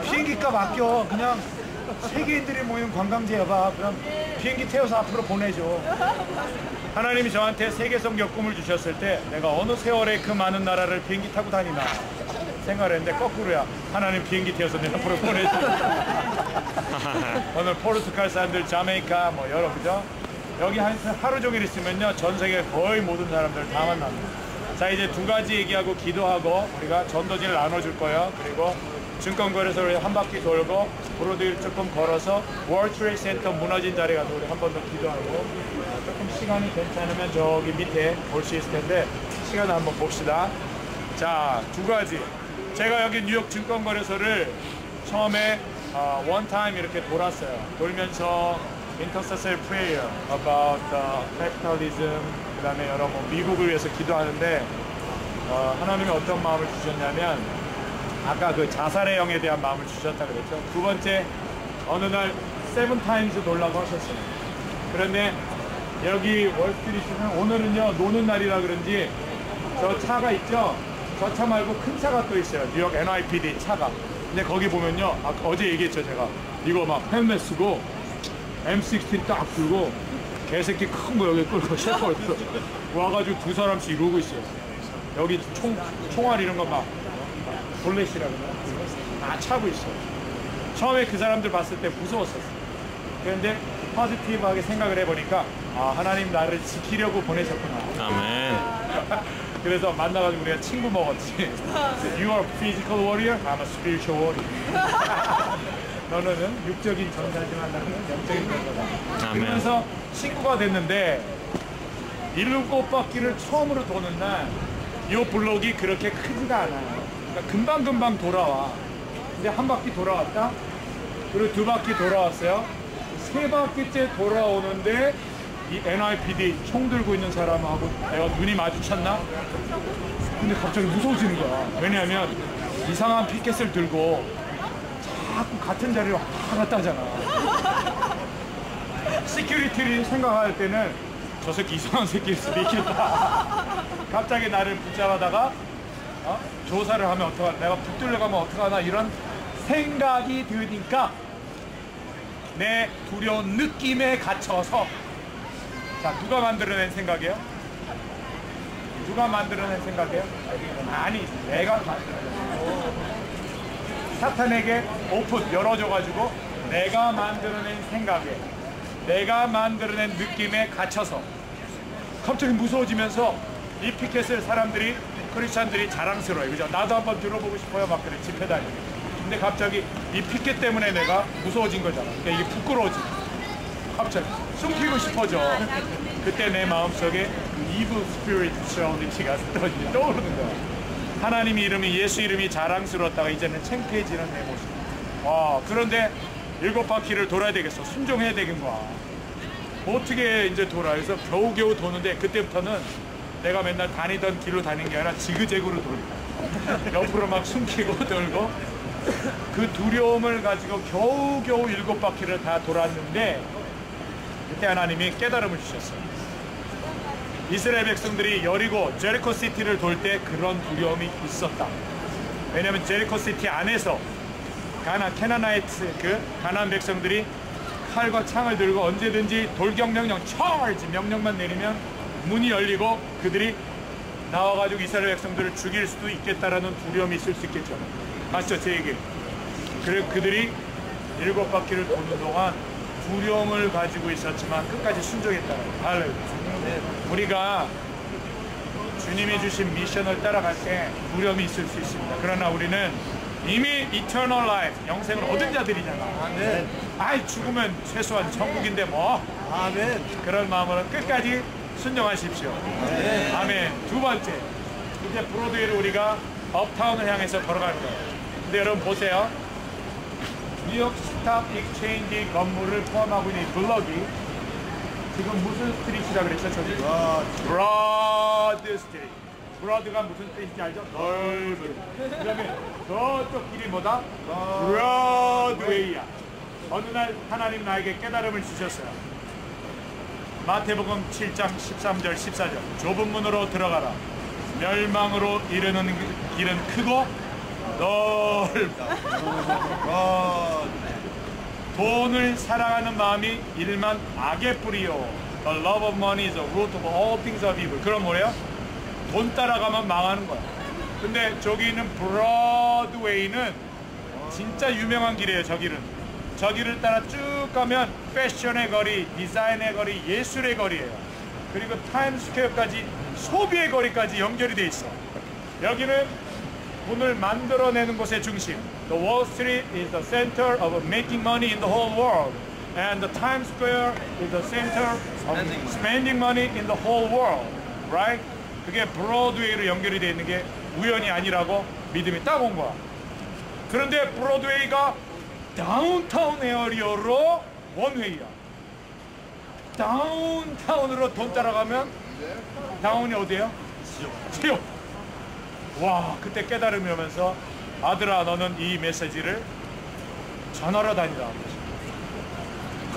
비행기 값 아껴. 그냥 세계인들이 모이는 관광지에 봐. 그럼 비행기 태워서 앞으로 보내줘. 하나님이 저한테 세계성 겪음을 주셨을 때 내가 어느 세월에 그 많은 나라를 비행기 타고 다니나 생각을 했는데 거꾸로야. 하나님 비행기 태워서 내 앞으로 보내줘. 오늘 포르투갈 사람들, 자메이카 뭐 여러 그죠? 여기 하루 종일 있으면요 전 세계 거의 모든 사람들 다 만납니다. 자, 이제 두 가지 얘기하고 기도하고 우리가 전도지를 나눠줄 거예요. 그리고 증권거래소를 한 바퀴 돌고 브로드웨이를 조금 걸어서 월드 트레이드 센터 무너진 자리 가서 우리 한 번 더 기도하고 조금 시간이 괜찮으면 저기 밑에 볼 수 있을 텐데 시간을 한번 봅시다. 자, 두 가지. 제가 여기 뉴욕 증권거래소를 처음에 원타임 이렇게 돌았어요. 돌면서 intercessor prayer about capitalism, 그 다음에 여러 미국을 위해서 기도하는데 하나님이 어떤 마음을 주셨냐면 아까 그 자살의 영에 대한 마음을 주셨다 그랬죠. 두 번째, 어느 날 7타임스 놀라고 하셨어요. 그런데 여기 월스트리트는 오늘은요 노는 날이라 그런지 저 차가 있죠. 저 차 말고 큰 차가 또 있어요. 뉴욕 NYPD 차가. 근데 거기 보면요, 어제 얘기했죠 제가. 이거 막 헬멧 쓰고 M16 딱 들고 개새끼 큰 거 여기 끌고 셰퍼였어. 와가지고 두 사람씩 이러고 있어요. 여기 총알 이런 거 막 볼렛이라 그러나 다 차고 있어요. 처음에 그 사람들 봤을 때 무서웠었어요. 그런데 포지티브하게 생각을 해보니까 하나님 나를 지키려고 보내셨구나. 아멘. 그래서 만나가지고 우리가 친구 먹었지. You are a physical warrior, I'm a spiritual warrior. 너는 육적인 전사지만 나는 영적인 전사다. 아멘. 그래서 친구가 됐는데 7바퀴를 처음으로 도는 날 이 블록이 그렇게 크지가 않아요. 그러니까 금방금방 돌아와. 근데 한 바퀴 돌아왔다. 그리고 두 바퀴 돌아왔어요. 세 바퀴째 돌아오는데 이 NYPD 총 들고 있는 사람하고 내가 눈이 마주쳤나? 근데 갑자기 무서워지는 거야. 왜냐하면 이상한 피켓을 들고 자꾸 같은 자리를 왔다 갔다 하잖아. 시큐리티를 생각할 때는 저 새끼 이상한 새끼일 수도 있겠다. 갑자기 나를 붙잡아다가 조사를 하면 어떡하나, 내가 붙들려가면 어떡하나, 이런 생각이 드니까 내 두려운 느낌에 갇혀서. 자, 누가 만들어낸 생각이에요? 누가 만들어낸 생각이에요? 아니, 내가 만들어낸. 사탄에게 오픈 열어줘가지고 내가 만들어낸 생각에, 내가 만들어낸 느낌에 갇혀서 갑자기 무서워지면서 이 피켓을 사람들이, 크리스찬들이 자랑스러워요. 그죠? 나도 한번 들어보고 싶어요. 막 그래, 집회 다니고. 근데 갑자기 이 피켓 때문에 내가 무서워진 거잖아. 그러니까 이게 부끄러워지. 갑자기 숨기고 싶어져. 그때 내 마음속에 evil spirituality가 떠오르는 거야. 하나님 이름이, 예수 이름이 자랑스러웠다가 이제는 창피해지는 내 모습. 그런데 7바퀴를 돌아야 되겠어. 순종해야 되는 거야. 어떻게 이제 돌아? 그래서 겨우겨우 도는데 그때부터는 내가 맨날 다니던 길로 다니는 게 아니라 지그재그로 돌고 옆으로 막 숨기고 돌고 그 두려움을 가지고 겨우겨우 7바퀴를 다 돌았는데 그때 하나님이 깨달음을 주셨어요. 이스라엘 백성들이 여리고 제리코 시티를 돌 때 그런 두려움이 있었다. 왜냐하면 제리코 시티 안에서 캐나나이트 그 가나안 백성들이 칼과 창을 들고 언제든지 돌격 명령, charge 명령만 내리면 문이 열리고 그들이 나와가지고 이스라엘 백성들을 죽일 수도 있겠다라는 두려움이 있을 수 있겠죠. 맞죠, 제 얘기? 그리고 그들이 7바퀴를 도는 동안 두려움을 가지고 있었지만 끝까지 순종했다. 할렐루야. 우리가 주님이 주신 미션을 따라갈 때 두려움이 있을 수 있습니다. 그러나 우리는 이미 eternal life, 영생을 얻은 자들이잖아. 아멘. 아이, 죽으면 최소한 천국인데 뭐. 아멘. 그런 마음으로 끝까지 순종하십시오. 아멘. 아멘. 두 번째, 이제 브로드웨이를 우리가 업타운을 향해서 걸어갈 거예요. 근데 여러분 보세요. 뉴욕 스탑 익체인지 건물을 포함하고 있는 이 블럭이 지금 무슨 스트리트라 그랬죠? 저기? 브로드 스트리트. 브로드가 무슨 뜻인지 알죠? 넓은. 그다음에 저쪽 길이 뭐다? 브로드웨이야. 어느 날 하나님 나에게 깨달음을 주셨어요. 마태복음 7장 13절 14절. 좁은 문으로 들어가라. 멸망으로 이르는 길은 크고 넓어. 돈을 사랑하는 마음이 일만 악의 뿌리요. The love of money is the root of all things of evil. 그럼 뭐래요? 돈 따라가면 망하는 거야. 근데 저기 있는 브로드웨이는 진짜 유명한 길이에요. 저 길을 따라 쭉 가면 패션의 거리, 디자인의 거리, 예술의 거리예요. 그리고 타임스퀘어까지, 소비의 거리까지 연결이 돼 있어. 여기는 돈을 만들어내는 곳의 중심. The Wall Street is the center of making money in the whole world. And the Times Square is the center of spending money in the whole world. Right? 그게 브로드웨이로 연결이 돼 있는 게 우연이 아니라고 믿음이 딱 온 거야. 그런데 브로드웨이가 다운타운 에어리어로 원웨이야. 다운타운으로 돈 따라가면 다운이 어디예요? 지옥. 와, 그때 깨달음이 오면서 아들아, 너는 이 메시지를 전하러 다니라.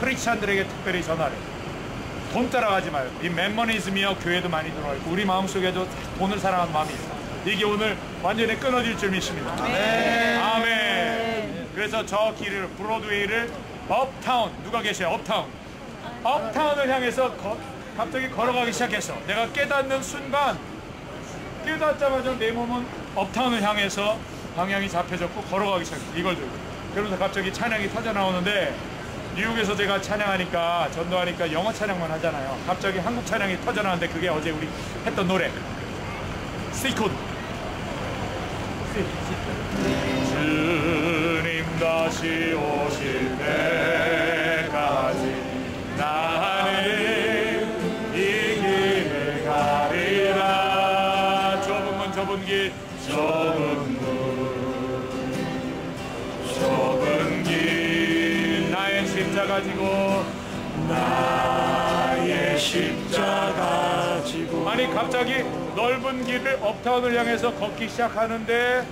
크리스찬들에게 특별히 전하래. 돈 따라가지 마요. 이 맨머니즘이요, 교회도 많이 들어와 있고 우리 마음속에도 돈을 사랑하는 마음이 있어. 이게 오늘 완전히 끊어질 줄 믿습니다. 아멘. 그래서 저 길을, 브로드웨이를 업타운, 누가 계셔요? 업타운을 향해서 갑자기 걸어가기 시작했어. 내가 깨닫는 순간, 깨닫자마자 내 몸은 업타운을 향해서 방향이 잡혀졌고 걸어가기 시작했어. 이걸 들고. 그러면서 갑자기 찬양이 터져 나오는데, 뉴욕에서 제가 찬양하니까, 전도하니까 영어 찬양만 하잖아요. 갑자기 한국 찬양이 터져 나오는데 그게 어제 우리 했던 노래. 시콘. 주님 다시 오실 때까지 나는 이 길을 가리라. 좁은 길, 좁은 길, 나의 십자가 지고, 나의 십자가 지고. 아니, 갑자기 넓은 길을 업타운을 향해서 걷기 시작하는데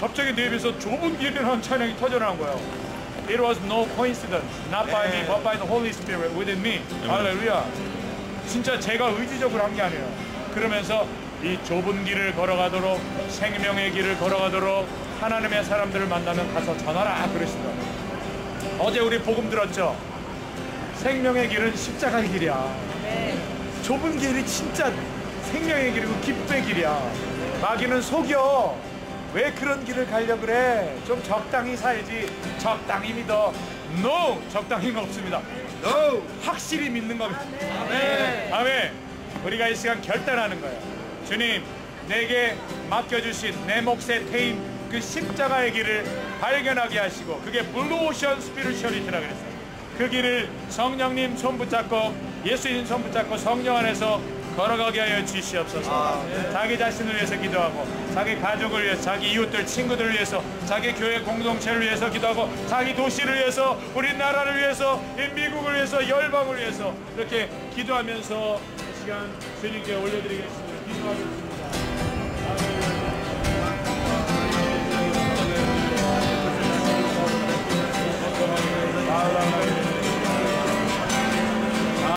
갑자기 내 입에서 좁은 길이라는 찬양이 터져나온 거예요. It was no coincidence, not by me, but by the Holy Spirit within me. 할렐루야. 진짜 제가 의지적으로 한 게 아니에요. 그러면서 이 좁은 길을 걸어가도록, 생명의 길을 걸어가도록 하나님의 사람들을 만나면 가서 전하라 그러시더라고요. 어제 우리 복음 들었죠? 생명의 길은 십자가의 길이야. 좁은 길이 진짜 생명의 길이고 기쁨의 길이야. 마귀는 속여. 왜 그런 길을 가려고 그래? 좀 적당히 살지. 적당히 믿어. No! 적당히는 없습니다. No! 확실히 믿는 겁니다. 아멘. 아멘. 우리가 이 시간 결단하는 거예요. 주님, 내게 맡겨주신 내 몫에 태인 그 십자가의 길을 발견하게 하시고, 그게 블루오션 스피리추얼리티라고 그랬어요. 그 길을 성령님 손 붙잡고, 예수님 손 붙잡고 성령 안에서 걸어가게 하여 주시옵소서. 자기 자신을 위해서 기도하고, 자기 가족을 위해서, 자기 이웃들, 친구들을 위해서, 자기 교회 공동체를 위해서 기도하고, 자기 도시를 위해서, 우리나라를 위해서, 미국을 위해서, 열방을 위해서 이렇게 기도하면서 이 시간 주님께 올려드리겠습니다. 기도하겠습니다.